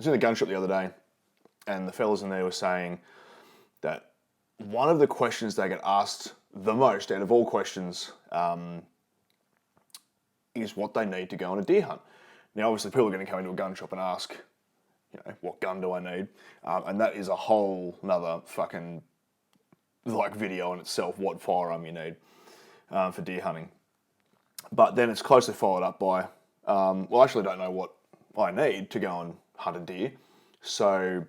was in the gun shop the other day, and the fellas in there were saying that one of the questions they get asked the most out of all questions is what they need to go on a deer hunt. Now, obviously, people are going to come into a gun shop and ask, what gun do I need? And that is a whole nother fucking video in itself, what firearm you need for deer hunting. But then it's closely followed up by, I actually don't know what I need to go and hunt a deer. So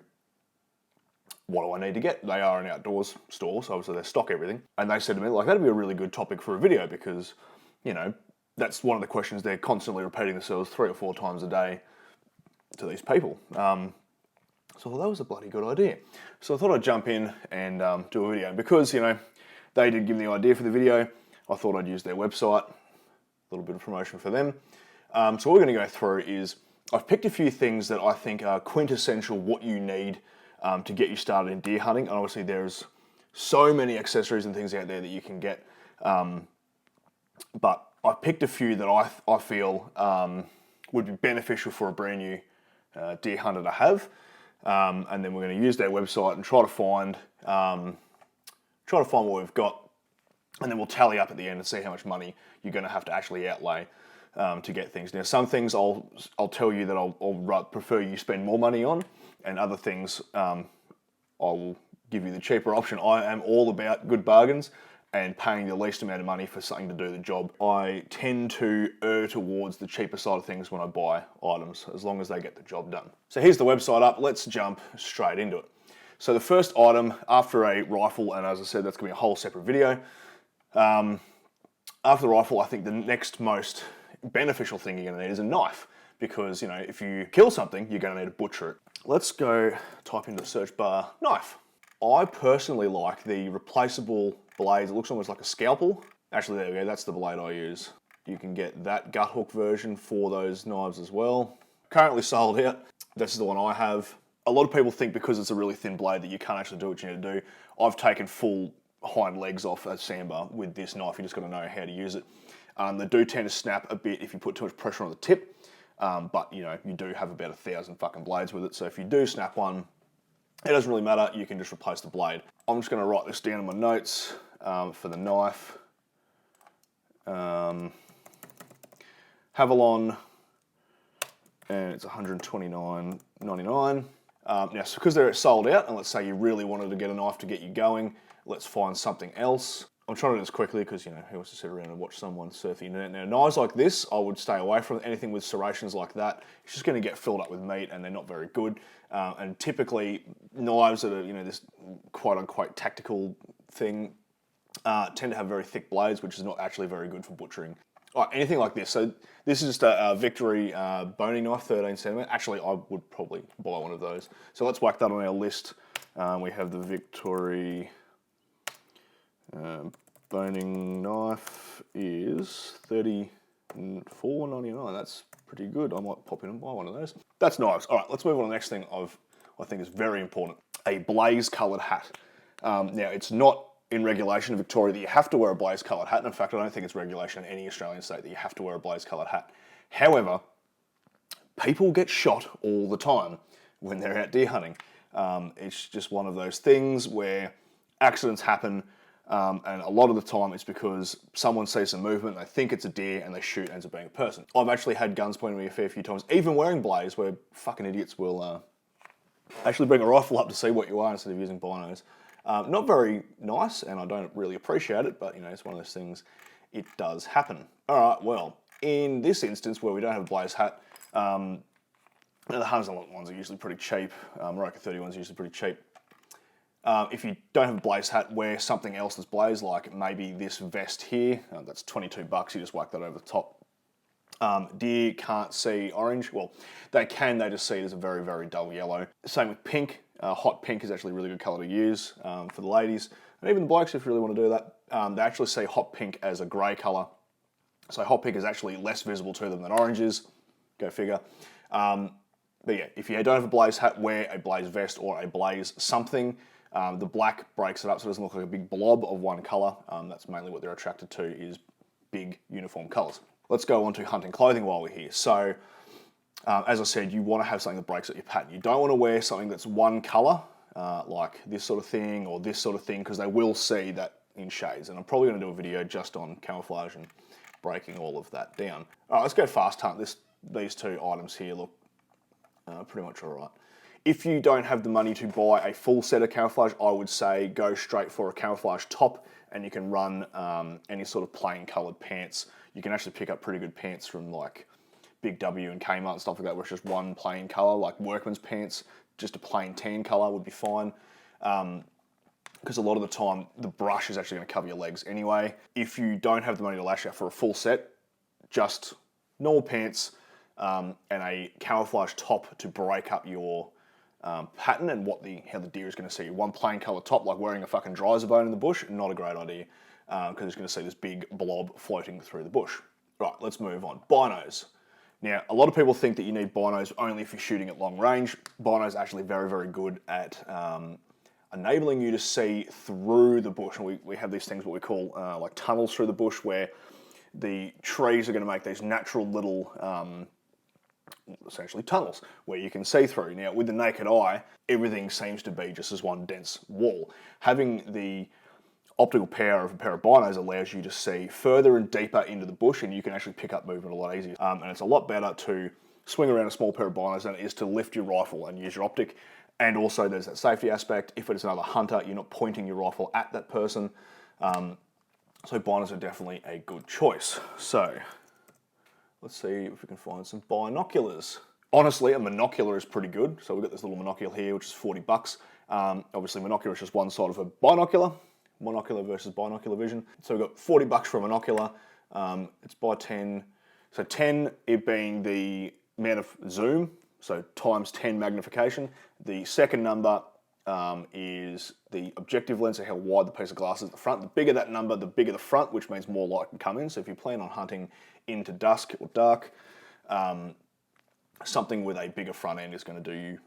what do I need to get? They are an outdoors store, so obviously they stock everything. And they said to me, that'd be a really good topic for a video because, that's one of the questions they're constantly repeating themselves 3 or 4 times a day to these people. So I thought that was a bloody good idea. So I thought I'd jump in and do a video. And because, they did give me the idea for the video, I thought I'd use their website, a little bit of promotion for them. So what we're going to go through is, I've picked a few things that I think are quintessential what you need to get you started in deer hunting. And obviously there's so many accessories and things out there that you can get. But I picked a few that I feel would be beneficial for a brand new deer hunter to have. And then we're going to use their website and try to find what we've got. And then we'll tally up at the end and see how much money you're going to have to actually outlay to get things. Now, some things I'll tell you that I'll prefer you spend more money on, and other things I'll give you the cheaper option. I am all about good bargains and paying the least amount of money for something to do the job. I tend to err towards the cheaper side of things when I buy items, as long as they get the job done. So here's the website up. Let's jump straight into it. So the first item after a rifle, and as I said, that's going to be a whole separate video. After the rifle, I think the next most beneficial thing you're going to need is a knife, because if you kill something, you're going to need to butcher it. Let's go type into the search bar knife. I personally like the replaceable blades. It looks almost like a scalpel. Actually, there we go. That's the blade I use. You can get that gut hook version for those knives as well. Currently sold out. This is the one I have. A lot of people think because it's a really thin blade that you can't actually do what you need to do. I've taken full hind legs off a sandbar with this knife. You just got to know how to use it. They do tend to snap a bit if you put too much pressure on the tip. But you do have about 1,000 fucking blades with it. So if you do snap one, it doesn't really matter, you can just replace the blade. I'm just going to write this down in my notes for the knife. Havalon, and it's $129.99. Now, so because they're sold out, and let's say you really wanted to get a knife to get you going, let's find something else. I'm trying to do this quickly because, who wants to sit around and watch someone surf the internet? Now, knives like this, I would stay away from. Anything with serrations like that. It's just going to get filled up with meat and they're not very good. And typically, knives that are, this quote-unquote tactical thing tend to have very thick blades, which is not actually very good for butchering. All right, anything like this. So this is just a Victory boning knife, 13 centimeter. Actually, I would probably buy one of those. So let's whack that on our list. We have the Victory... boning knife is $34.99. That's pretty good. I might pop in and buy one of those. That's knives. All right, let's move on to the next thing I think is very important. A blaze-coloured hat. Now, it's not in regulation in Victoria that you have to wear a blaze-coloured hat. And in fact, I don't think it's regulation in any Australian state that you have to wear a blaze-coloured hat. However, people get shot all the time when they're out deer hunting. It's just one of those things where accidents happen. And a lot of the time it's because someone sees some movement, they think it's a deer, and they shoot, ends up being a person. I've actually had guns pointed at me a fair few times, even wearing blaze, where fucking idiots will actually bring a rifle up to see what you are instead of using binos. Not very nice, and I don't really appreciate it, but it's one of those things, it does happen. All right, well, in this instance where we don't have a blaze hat, the Hunters ones are usually pretty cheap. Roka 31's usually pretty cheap. If you don't have a blaze hat, wear something else that's blaze, like maybe this vest here. That's $22. You just whack that over the top. Deer can't see orange. Well, they can. They just see it as a very, very dull yellow. Same with pink. Hot pink is actually a really good colour to use for the ladies. And even the blokes, if you really want to do that, they actually see hot pink as a grey colour. So hot pink is actually less visible to them than orange is. Go figure. But yeah, if you don't have a blaze hat, wear a blaze vest or a blaze something. The black breaks it up so it doesn't look like a big blob of one colour. That's mainly what they're attracted to, is big uniform colours. Let's go on to hunting clothing while we're here. So As I said, you want to have something that breaks up your pattern. You don't want to wear something that's one color, like this sort of thing or this sort of thing, because they will see that in shades. And I'm probably going to do a video just on camouflage and breaking all of that down. All right, let's go fast hunt. These two items here look pretty much all right. If you don't have the money to buy a full set of camouflage, I would say go straight for a camouflage top, and you can run any sort of plain coloured pants. You can actually pick up pretty good pants from like Big W and Kmart and stuff like that, where it's just one plain colour, like workman's pants, just a plain tan colour would be fine. Because a lot of the time, the brush is actually going to cover your legs anyway. If you don't have the money to lash out for a full set, just normal pants and a camouflage top to break up your pattern and how the deer is going to see you. One plain colour top, like wearing a fucking dryzer bone in the bush, not a great idea, because it's going to see this big blob floating through the bush. Right, let's move on. Binos. Now, a lot of people think that you need binos only if you're shooting at long range. Binos are actually very, very good at enabling you to see through the bush. And we have these things what we call like tunnels through the bush, where the trees are going to make these natural little essentially tunnels where you can see through. Now, with the naked eye, everything seems to be just as one dense wall. Having the optical power of a pair of binos allows you to see further and deeper into the bush, and you can actually pick up movement a lot easier. And it's a lot better to swing around a small pair of binos than it is to lift your rifle and use your optic. And also there's that safety aspect. If it's another hunter, you're not pointing your rifle at that person. So binos are definitely a good choice. So let's see if we can find some binoculars. Honestly, a monocular is pretty good. So we've got this little monocular here, which is $40. Obviously, monocular is just one side of a binocular. Monocular versus binocular vision. So we've got $40 for a monocular. It's by 10. So 10, it being the amount of zoom, so times 10 magnification. The second number is the objective lens, so how wide the piece of glass is at the front. The bigger that number, the bigger the front, which means more light can come in. So if you plan on hunting into dusk or dark, something with a bigger front end is going to do you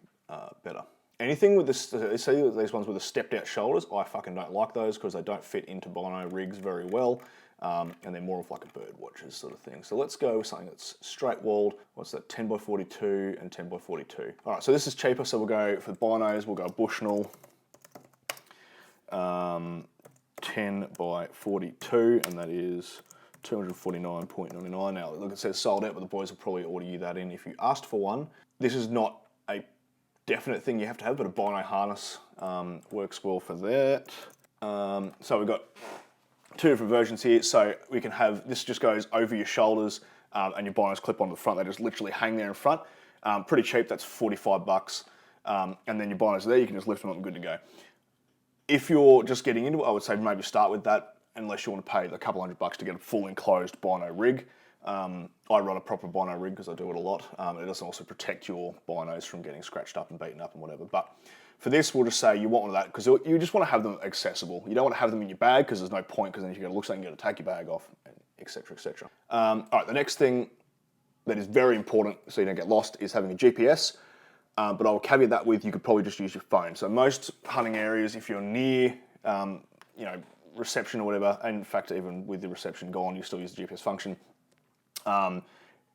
better. Anything with this, see these ones with the stepped out shoulders, I fucking don't like those because they don't fit into bino rigs very well. And they're more of like a bird watcher's sort of thing. So let's go with something that's straight walled. What's that, 10 by 42 and 10 by 42. All right, so this is cheaper. So we'll go for the binos, we'll go Bushnell 10 by 42, and that is $249.99. Now, look, it says sold out, but the boys will probably order you that in if you asked for one. This is not a definite thing you have to have, but a bino harness works well for that. So we've got two different versions here. So we can have, this just goes over your shoulders and your binos clip onto the front. They just literally hang there in front. Pretty cheap, that's $45. And then your binos are there, you can just lift them up and good to go. If you're just getting into it, I would say maybe start with that, unless you want to pay a couple $100 to get a full enclosed bino rig. I run a proper bino rig because I do it a lot. It doesn't also protect your binos from getting scratched up and beaten up and whatever. But for this, we'll just say you want one of that because you just want to have them accessible. You don't want to have them in your bag because there's no point, because then if you're going to look something, you're going to take your bag off, etc., etc. All right, the next thing that is very important so you don't get lost is having a GPS. But I'll caveat that with you could probably just use your phone. So most hunting areas, if you're near, reception or whatever, and in fact, even with the reception gone, you still use the GPS function.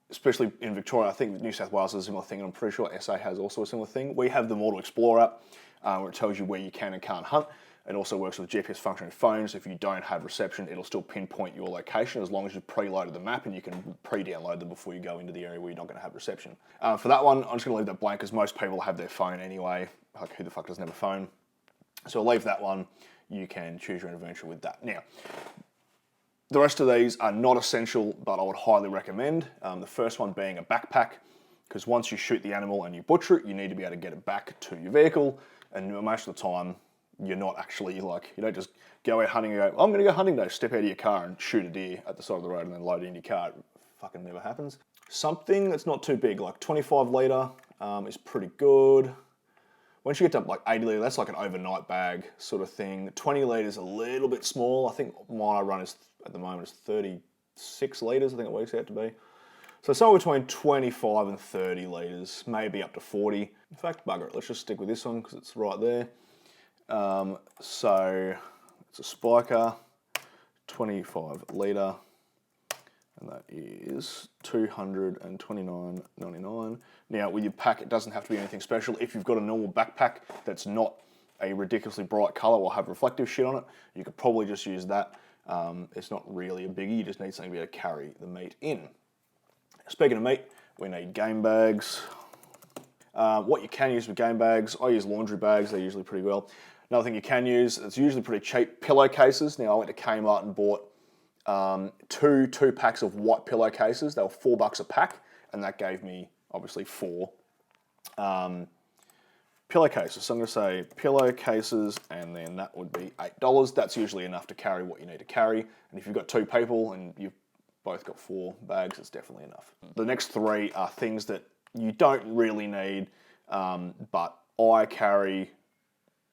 Especially in Victoria, I think New South Wales has a similar thing, and I'm pretty sure SA has also a similar thing. We have the Auto Explorer app, where it tells you where you can and can't hunt. It also works with GPS function in phones. If you don't have reception, it'll still pinpoint your location as long as you've preloaded the map, and you can pre-download them before you go into the area where you're not going to have reception. For that one, I'm just going to leave that blank because most people have their phone anyway. Like, who the fuck doesn't have a phone? So I'll leave that one. You can choose your own adventure with that. Now, the rest of these are not essential, but I would highly recommend. The first one being a backpack, because once you shoot the animal and you butcher it, you need to be able to get it back to your vehicle. And most of the time, you're not actually like, you don't just go out hunting and go, I'm going to go hunting today, step out of your car and shoot a deer at the side of the road and then load it in your car. It fucking never happens. Something that's not too big, like 25 litre is pretty good. Once you get to like 80 litre, that's like an overnight bag sort of thing. 20 litres a little bit small. I think mine I run is, at the moment, is 36 litres, I think it works out to be. So somewhere between 25 and 30 litres, maybe up to 40. In fact, bugger it, let's just stick with this one because it's right there. So it's a Spiker, 25 litre. and that is $229.99. Now, with your pack, it doesn't have to be anything special. If you've got a normal backpack that's not a ridiculously bright color or have reflective shit on it, you could probably just use that. It's not really a biggie, you just need something to be able to carry the meat in. Speaking of meat, we need game bags. What you can use with game bags, I use laundry bags, they're usually pretty well. Another thing you can use, it's usually pretty cheap, pillowcases. Now I went to Kmart and bought two packs of white pillowcases. They were $4 a pack, and that gave me obviously 4 pillowcases. So I'm going to say pillowcases, and then that would be $8. That's usually enough to carry what you need to carry. And if you've got 2 people and you've both got 4 bags, it's definitely enough. The next 3 are things that you don't really need, but I carry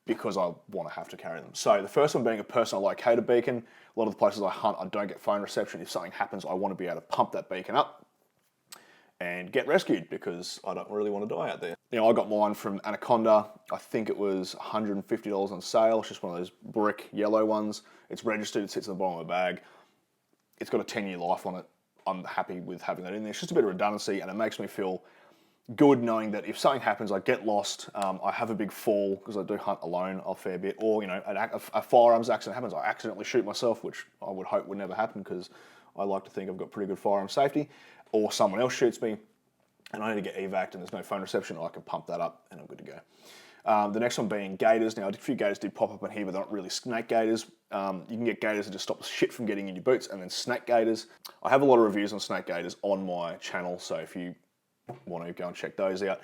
because I want to have to carry them. So the first one being a personal locator beacon. A lot of the places I hunt, I don't get phone reception. If something happens, I want to be able to pump that beacon up and get rescued because I don't really want to die out there. You know, I got mine from Anaconda. I think it was $150 on sale. It's just one of those brick yellow ones. It's registered, it sits at the bottom of my bag. It's got a 10-year life on it. I'm happy with having that in there. It's just a bit of redundancy, and it makes me feel good knowing that if something happens, I get lost, I have a big fall because I do hunt alone a fair bit, or you know, a firearms accident happens, I accidentally shoot myself, which I would hope would never happen because I like to think I've got pretty good firearm safety, or someone else shoots me and I need to get evac'd and there's no phone reception, I can pump that up and I'm good to go. The next one being gators. Now, a few gators did pop up in here, but they're not really snake gators. You can get gators that just stop shit from getting in your boots, and then snake gators. I have a lot of reviews on snake gators on my channel, so if you want to go and check those out.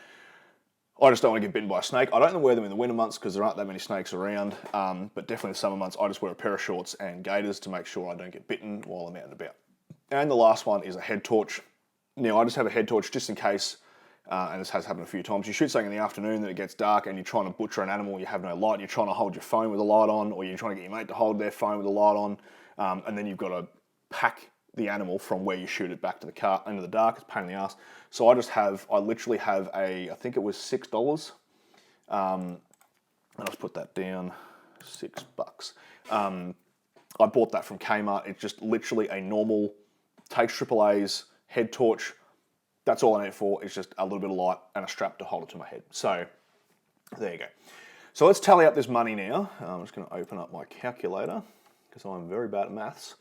I just don't want to get bitten by a snake. I don't wear them in the winter months because there aren't that many snakes around, but definitely the summer months I just wear a pair of shorts and gaiters to make sure I don't get bitten while I'm out and about. And the last one is a head torch. Now, I just have a head torch just in case, and this has happened a few times. You shoot something in the afternoon that it gets dark and you're trying to butcher an animal, you have no light, you're trying to hold your phone with a light on, or you're trying to get your mate to hold their phone with a light on, and then you've got to pack the animal from where you shoot it back to the car into the dark. It's a pain in the ass. So I literally have I think it was $6. And I'll just put that down, $6. I bought that from Kmart. It's just literally a normal, takes AAA's head torch. That's all I need it for. It's just a little bit of light and a strap to hold it to my head. So there you go. So let's tally up this money now. I'm just going to open up my calculator because I'm very bad at maths.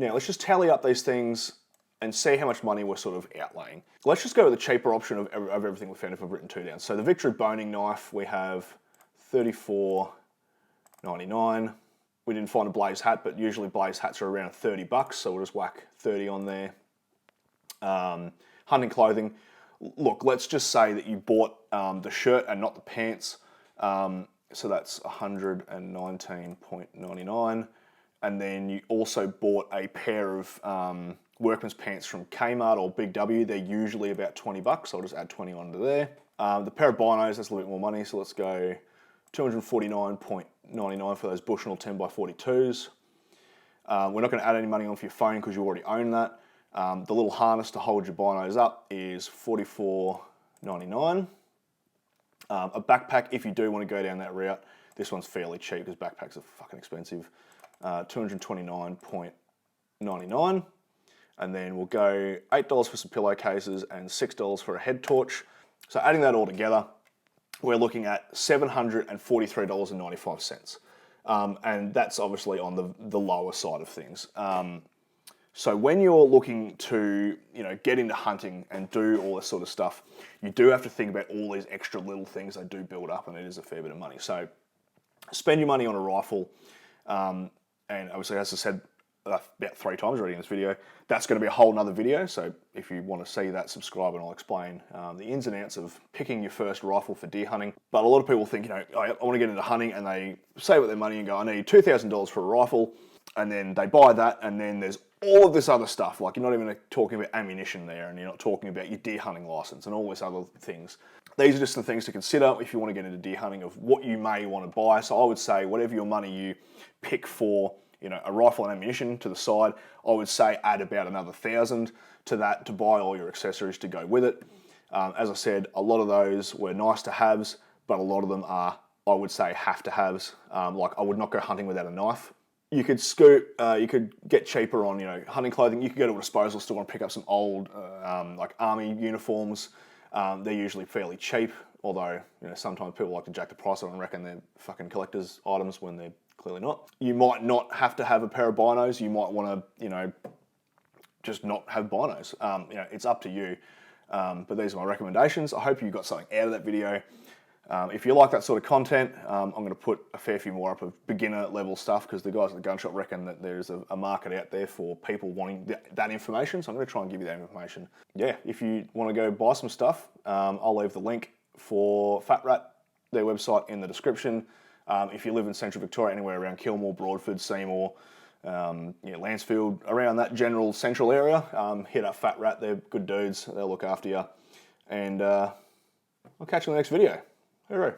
Now, let's just tally up these things and see how much money we're sort of outlaying. Let's just go with the cheaper option of everything we found if I've written 2 down. So the Victory boning knife, we have $34.99. We didn't find a blaze hat, but usually blaze hats are around $30, so we'll just whack 30 on there. Hunting clothing. Look, let's just say that you bought the shirt and not the pants. So that's $119.99. And then you also bought a pair of workman's pants from Kmart or Big W. They're usually about $20, so I'll just add 20 onto there. The pair of binos, that's a little bit more money, so let's go $249.99 for those Bushnell 10x42s. We're not going to add any money on for your phone because you already own that. The little harness to hold your binos up is $44.99. A backpack, if you do want to go down that route, this one's fairly cheap because backpacks are fucking expensive. $229.99. And then we'll go $8 for some pillowcases and $6 for a head torch. So adding that all together, we're looking at $743.95. And that's obviously on the lower side of things. So when you're looking to, get into hunting and do all this sort of stuff, you do have to think about all these extra little things that do build up, and it is a fair bit of money. So spend your money on a rifle, and obviously, as I said about 3 times already in this video, that's going to be a whole nother video. So if you want to see that, subscribe and I'll explain the ins and outs of picking your first rifle for deer hunting. But a lot of people think, I want to get into hunting, and they save up their money and go, I need $2,000 for a rifle. And then they buy that, and then there's all of this other stuff. Like, you're not even talking about ammunition there, and you're not talking about your deer hunting license and all these other things. These are just the things to consider if you want to get into deer hunting of what you may want to buy. So I would say whatever your money you pick for, a rifle and ammunition to the side, I would say add about another $1,000 to that to buy all your accessories to go with it. As I said, a lot of those were nice to haves, but a lot of them are, I would say, have to haves. Like, I would not go hunting without a knife. You could scoot, you could get cheaper on, hunting clothing. You could go to a disposal store and pick up some old, like army uniforms. They're usually fairly cheap, although, sometimes people like to jack the price on and reckon they're fucking collector's items when they're clearly not. You might not have to have a pair of binos. You might want to, just not have binos. It's up to you. But these are my recommendations. I hope you got something out of that video. If you like that sort of content, I'm going to put a fair few more up of beginner level stuff because the guys at the gun shop reckon that there's a market out there for people wanting that information. So I'm going to try and give you that information. Yeah, if you want to go buy some stuff, I'll leave the link for Fat Rat, their website, in the description. If you live in central Victoria, anywhere around Kilmore, Broadford, Seymour, Lancefield, around that general central area, hit up Fat Rat. They're good dudes. They'll look after you. And I'll catch you in the next video. Hooroo.